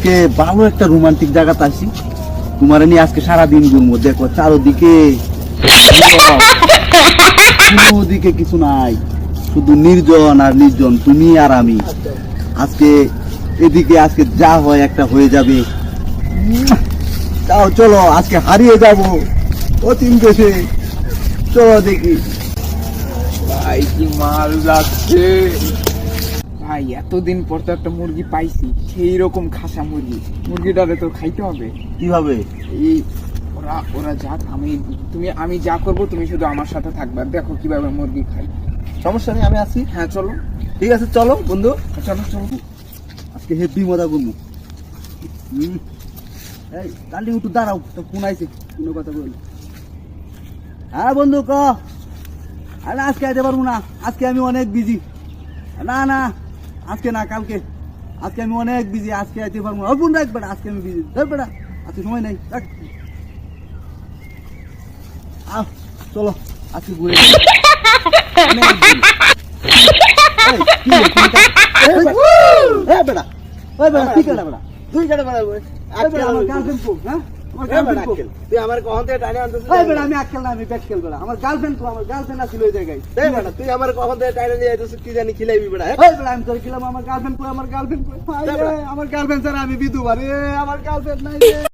আজকে ভালো একটা রোমান্টিক জায়গাতে আসি, তোমার নিয়ে আজকে সারাদিন ঘুরবো। দেখো চারোদিকে দিকে কিছু নাই, শুধু নির্জন আর নির্জন, তুমি আর আমি। আজকে এদিকে আজকে যা হয় একটা হয়ে যাবে। তাও চলো আজকে হারিয়ে যাব অচিন দেশে, চলো দেখি। ভাই কি মাল লাগছে ভাই, এতদিন পর তো একটা মুরগি পাইছি, সেই রকম খাসা মুরগি। মুরগিটারে তো খাইতে হবে। কিভাবে? এই ওরা ওরা যাক, আমি যা করব তুমি শুধু আমার সাথে থাকবে, আর দেখো কিভাবে মুরগি খাই। সমস্যা নেই, আমি আছি। হ্যাঁ চলো। ঠিক আছে চলো বন্ধু, চলো চলো। আজকে হেভি মজা করবো। এই কালি একটু দাঁড়াও, তো ফোন আইছে, কোনো কথা বলি। হ্যাঁ বন্ধু ক। আরে আজকে আইতে পারবো না, আজকে আমি অনেক বিজি। না না আজকে না, কালকে। আজকে আমি অনেক বিজি, আজকে আইতে পারবো না। ফোন রাখ বেটা, আজকে আমি বিজি। ধর বেটা, আজকে সময় নাই, রাখ। আহ চলো আজকে ঘুরে যাই। অনেক busy। এই, কি রে, বেটা, ওই বেটা, ঠিক আছে বেটা। তুই কেন বেড়াবো? আমার গার্লফ্রেন্ড কো, হ্যাঁ? আমার গার্লফ্রেন্ড কো? তুই আমার কখন থেকে টাইনে আনতেছিস? এই বেটা, আমি আক্কেল না, আমি ব্যাককেল বেটা। আমার গার্লফ্রেন্ড কো? আমার গার্লফ্রেন্ড আছিল ওই জায়গায়। এই বেটা, তুই আমার কখন থেকে টাইনে নিয়ে আইতেছিস? কি জানি খিলাইবি বেটা? এই বেটা, আমি তোর কিলাম, আমার গার্লফ্রেন্ড কো? আমার গার্লফ্রেন্ড কো? আমার গার্লফ্রেন্ড ছাড়া আমি বিধবা রে, আমার গার্লফ্রেন্ড নাই রে।